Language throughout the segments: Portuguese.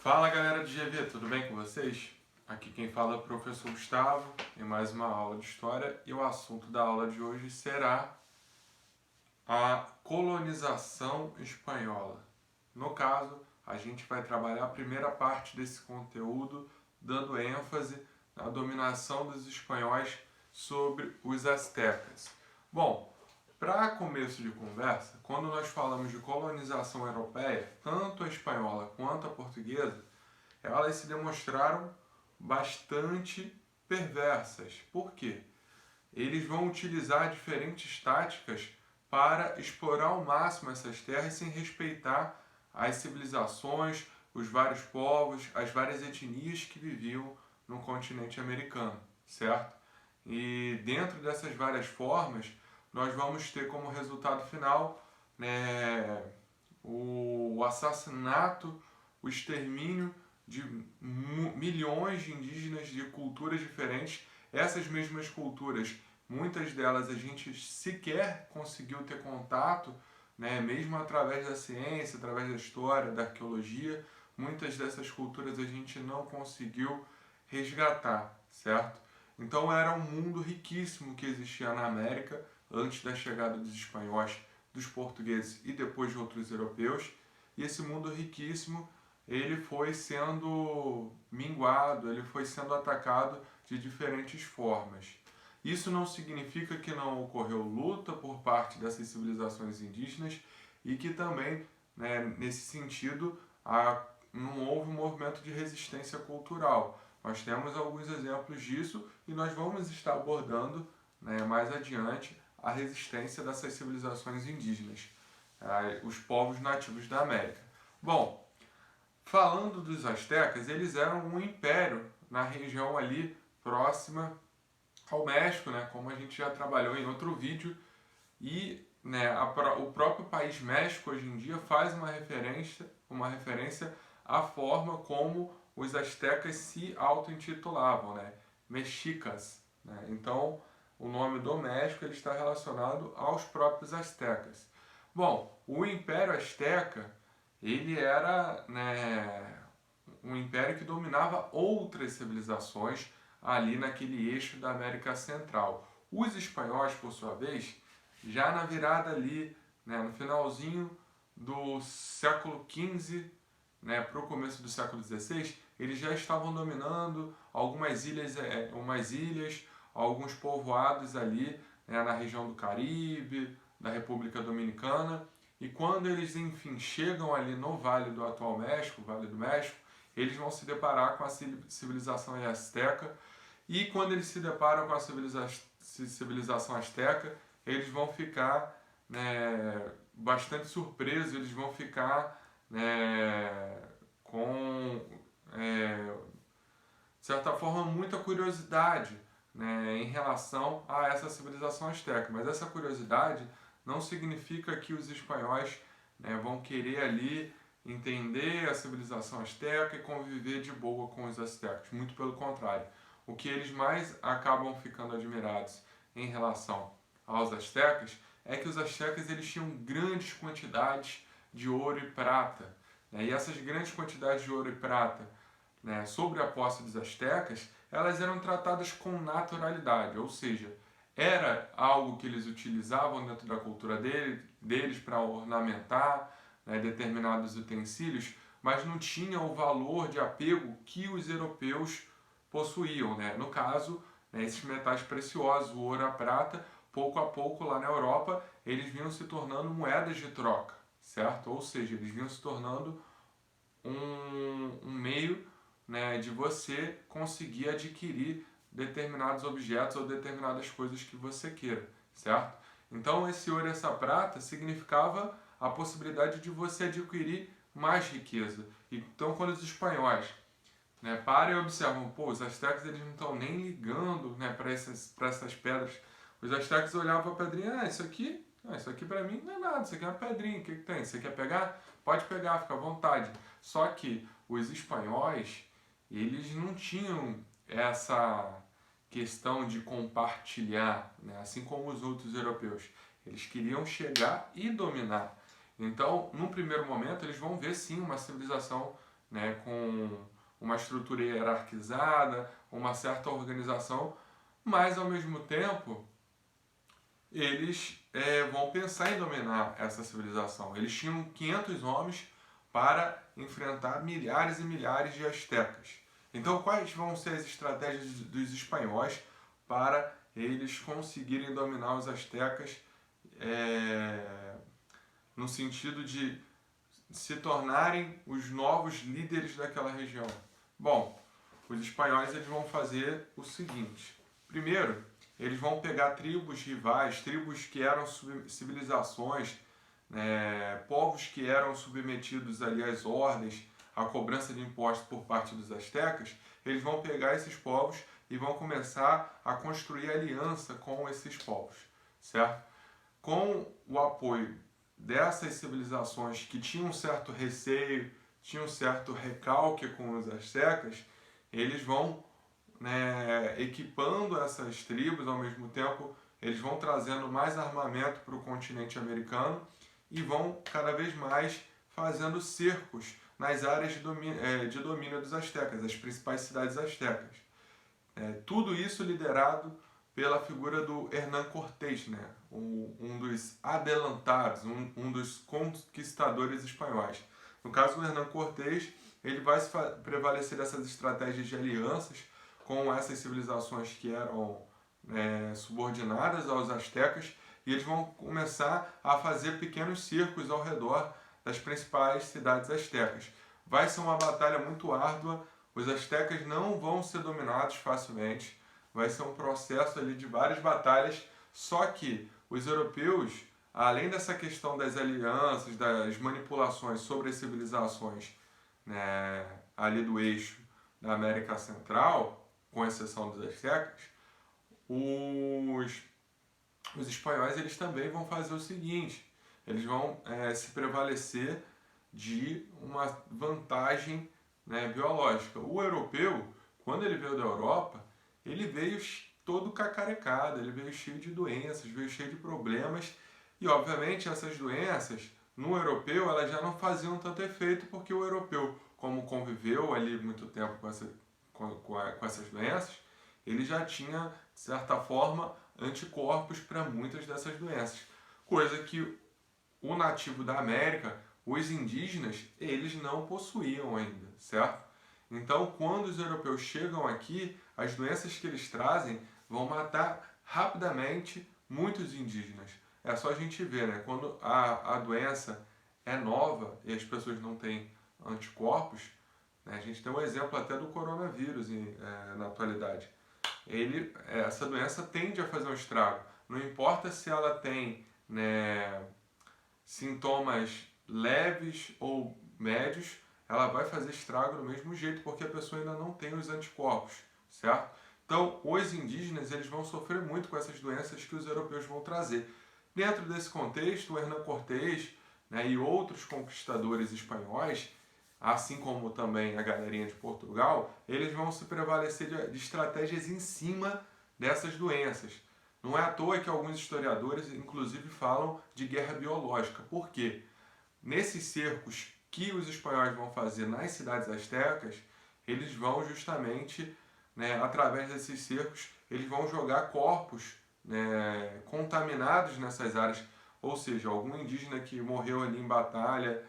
Fala galera do GV, tudo bem com vocês? Aqui quem fala é o professor Gustavo em mais uma aula de História e o assunto da aula de hoje será a colonização espanhola. No caso, a gente vai trabalhar a primeira parte desse conteúdo dando ênfase na dominação dos espanhóis sobre os astecas. Bom, para começo de conversa, quando nós falamos de colonização europeia, tanto a espanhola quanto a portuguesa, elas se demonstraram bastante perversas. Por quê? Eles vão utilizar diferentes táticas para explorar ao máximo essas terras sem respeitar as civilizações, os vários povos, as várias etnias que viviam no continente americano, certo? E dentro dessas várias formas, nós vamos ter como resultado final, né, o assassinato, o extermínio de milhões de indígenas de culturas diferentes. Essas mesmas culturas, muitas delas a gente sequer conseguiu ter contato, né, mesmo através da ciência, através da história, da arqueologia, muitas dessas culturas a gente não conseguiu resgatar, certo? Então era um mundo riquíssimo que existia na América antes da chegada dos espanhóis, dos portugueses e depois de outros europeus. E esse mundo riquíssimo, ele foi sendo minguado, ele foi sendo atacado de diferentes formas. Isso não significa que não ocorreu luta por parte dessas civilizações indígenas e que também, né, nesse sentido, não houve um movimento de resistência cultural. Nós temos alguns exemplos disso e nós vamos estar abordando, né, mais adiante a resistência dessas civilizações indígenas, os povos nativos da América. Bom, falando dos astecas, eles eram um império na região ali próxima ao México, né, como a gente já trabalhou em outro vídeo, e né, o próprio país México hoje em dia faz uma referência à forma como os astecas se auto-intitulavam, né, mexicas. Né? Então, o nome do México ele está relacionado aos próprios astecas. Bom, o Império Azteca ele era, né, um império que dominava outras civilizações ali naquele eixo da América Central. Os espanhóis, por sua vez, já na virada ali, né, no finalzinho do século XV, né, para o começo do século XVI, eles já estavam dominando algumas ilhas, alguns povoados ali, né, na região do Caribe, da República Dominicana. E quando eles, enfim, chegam ali no Vale do atual México, Vale do México, eles vão se deparar com a civilização azteca. E quando eles se deparam com a civilização azteca, eles vão ficar, né, bastante surpresos, eles vão ficar, né, com, de certa forma, muita curiosidade, né, em relação a essa civilização azteca. Mas essa curiosidade não significa que os espanhóis, né, vão querer ali entender a civilização azteca e conviver de boa com os aztecas. Muito pelo contrário. O que eles mais acabam ficando admirados em relação aos astecas é que os astecas eles tinham grandes quantidades de ouro e prata. Né? E essas grandes quantidades de ouro e prata, né, sobre a posse dos astecas, elas eram tratadas com naturalidade, ou seja, era algo que eles utilizavam dentro da cultura deles para ornamentar, né, determinados utensílios, mas não tinha o valor de apego que os europeus possuíam. Né? No caso, né, esses metais preciosos, o ouro e a prata, pouco a pouco lá na Europa, eles vinham se tornando moedas de troca, certo? Ou seja, eles vinham se tornando um meio, né, de você conseguir adquirir determinados objetos ou determinadas coisas que você queira, certo? Então esse ouro e essa prata significava a possibilidade de você adquirir mais riqueza. Então quando os espanhóis, né, param e observam, pô, os astecas eles não estão nem ligando, né, para essas pedras. Os astecas olhavam para a pedrinha, isso aqui para mim não é nada, isso aqui é uma pedrinha, o que tem? Você quer pegar? Pode pegar, fica à vontade. Só que os espanhóis, eles não tinham essa questão de compartilhar, né? Assim como os outros europeus. Eles queriam chegar e dominar. Então, num primeiro momento, eles vão ver sim uma civilização, né, com uma estrutura hierarquizada, uma certa organização, mas ao mesmo tempo eles vão pensar em dominar essa civilização. Eles tinham 500 homens para enfrentar milhares e milhares de astecas. Então, quais vão ser as estratégias dos espanhóis para eles conseguirem dominar os astecas no sentido de se tornarem os novos líderes daquela região? Bom, os espanhóis eles vão fazer o seguinte. Primeiro, eles vão pegar tribos rivais, tribos que eram civilizações, povos que eram submetidos ali às ordens, à cobrança de impostos por parte dos astecas. Eles vão pegar esses povos e vão começar a construir aliança com esses povos, certo? Com o apoio dessas civilizações que tinham um certo receio, tinham um certo recalque com os astecas, eles vão equipando essas tribos, ao mesmo tempo eles vão trazendo mais armamento para o continente americano e vão cada vez mais fazendo cercos nas áreas de domínio dos astecas, as principais cidades astecas. Tudo isso liderado pela figura do Hernán Cortés, um dos adelantados, um dos conquistadores espanhóis. No caso do Hernán Cortés, ele vai prevalecer dessas estratégias de alianças com essas civilizações que eram subordinadas aos astecas, e eles vão começar a fazer pequenos cercos ao redor das principais cidades astecas. Vai ser uma batalha muito árdua, os astecas não vão ser dominados facilmente, vai ser um processo ali de várias batalhas, só que os europeus, além dessa questão das alianças, das manipulações sobre as civilizações ali do eixo da América Central, com exceção dos astecas, os espanhóis eles também vão fazer o seguinte, eles vão se prevalecer de uma vantagem biológica. O europeu, quando ele veio da Europa, ele veio todo cacarecado, ele veio cheio de doenças, veio cheio de problemas, e obviamente essas doenças, no europeu, elas já não faziam tanto efeito, porque o europeu, como conviveu ali muito tempo com essas doenças, ele já tinha, de certa forma, anticorpos para muitas dessas doenças. Coisa que o nativo da América, os indígenas, eles não possuíam ainda, certo? Então, quando os europeus chegam aqui, as doenças que eles trazem vão matar rapidamente muitos indígenas. É só a gente ver, quando a doença é nova e as pessoas não têm anticorpos, a gente tem um exemplo até do coronavírus na atualidade. Essa doença tende a fazer um estrago. Não importa se ela tem sintomas leves ou médios, ela vai fazer estrago do mesmo jeito, porque a pessoa ainda não tem os anticorpos, certo? Então, os indígenas eles vão sofrer muito com essas doenças que os europeus vão trazer. Dentro desse contexto, o Hernán Cortés e outros conquistadores espanhóis, assim como também a galerinha de Portugal, eles vão se prevalecer de estratégias em cima dessas doenças. Não é à toa que alguns historiadores, inclusive, falam de guerra biológica. Por quê? Nesses cercos que os espanhóis vão fazer nas cidades astecas, eles vão justamente, através desses cercos, eles vão jogar corpos contaminados nessas áreas, ou seja, algum indígena que morreu ali em batalha,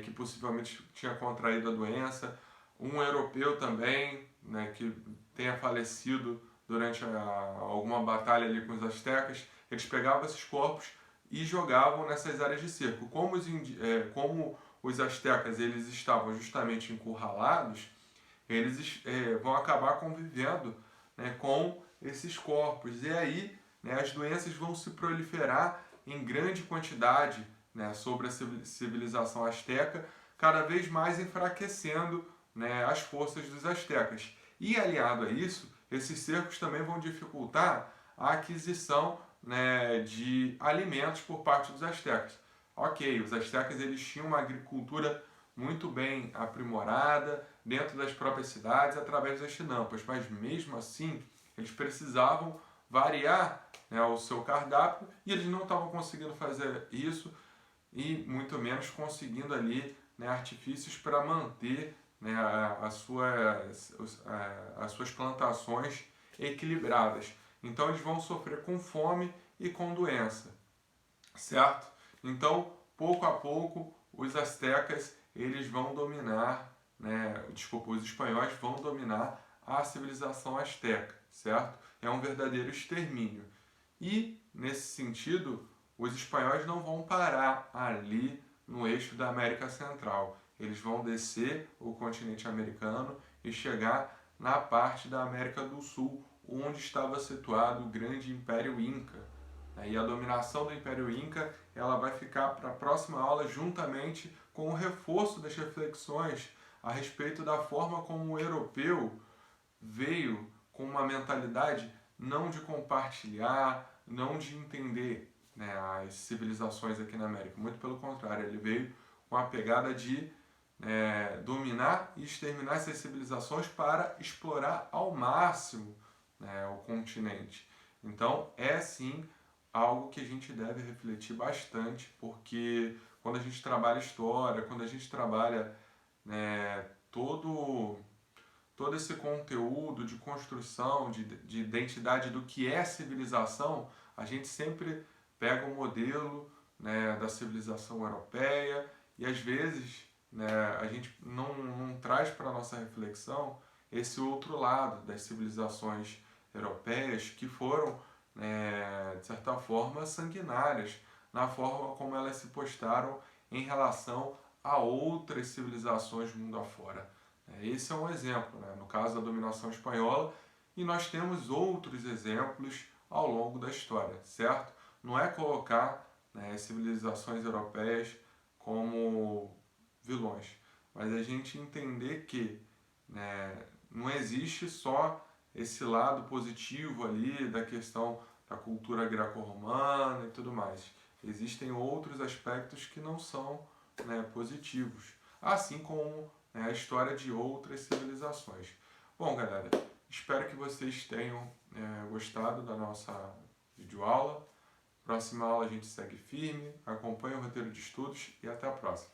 que possivelmente tinha contraído a doença, um europeu também, que tenha falecido durante alguma batalha ali com os astecas, eles pegavam esses corpos e jogavam nessas áreas de cerco. Como os astecas eles estavam justamente encurralados, eles vão acabar convivendo com esses corpos. E aí as doenças vão se proliferar em grande quantidade sobre a civilização asteca, cada vez mais enfraquecendo as forças dos astecas. E aliado a isso, esses cercos também vão dificultar a aquisição de alimentos por parte dos astecas. Ok, os astecas eles tinham uma agricultura muito bem aprimorada dentro das próprias cidades através das chinampas, mas mesmo assim eles precisavam variar o seu cardápio e eles não estavam conseguindo fazer isso e muito menos conseguindo ali artifícios para manter né, as suas plantações equilibradas. Então eles vão sofrer com fome e com doença, certo? Então, pouco a pouco, os astecas eles vão dominar, né, desculpa, os espanhóis vão dominar a civilização asteca, certo? É um verdadeiro extermínio. E, nesse sentido, os espanhóis não vão parar ali no eixo da América Central. Eles vão descer o continente americano e chegar na parte da América do Sul, onde estava situado o grande Império Inca. E a dominação do Império Inca ela vai ficar para a próxima aula juntamente com o reforço das reflexões a respeito da forma como o europeu veio com uma mentalidade não de compartilhar, não de entender, né, as civilizações aqui na América. Muito pelo contrário, ele veio com a pegada de dominar e exterminar essas civilizações para explorar ao máximo, né, o continente. Então, é sim algo que a gente deve refletir bastante, porque quando a gente trabalha história, quando a gente trabalha, né, todo esse conteúdo de construção, de identidade do que é civilização, a gente sempre pega um modelo, né, da civilização europeia e às vezes, né, a gente não traz para a nossa reflexão esse outro lado das civilizações europeias que foram, de certa forma, sanguinárias na forma como elas se postaram em relação a outras civilizações mundo afora. Esse é um exemplo, né? No caso da dominação espanhola, e nós temos outros exemplos ao longo da história, certo? Não é colocar, né, as civilizações europeias como vilões, mas a gente entender que, né, não existe só esse lado positivo ali da questão da cultura greco-romana e tudo mais. Existem outros aspectos que não são, né, positivos, assim como, né, a história de outras civilizações. Bom, galera, espero que vocês tenham gostado da nossa videoaula. Próxima aula a gente segue firme, acompanhe o roteiro de estudos e até a próxima.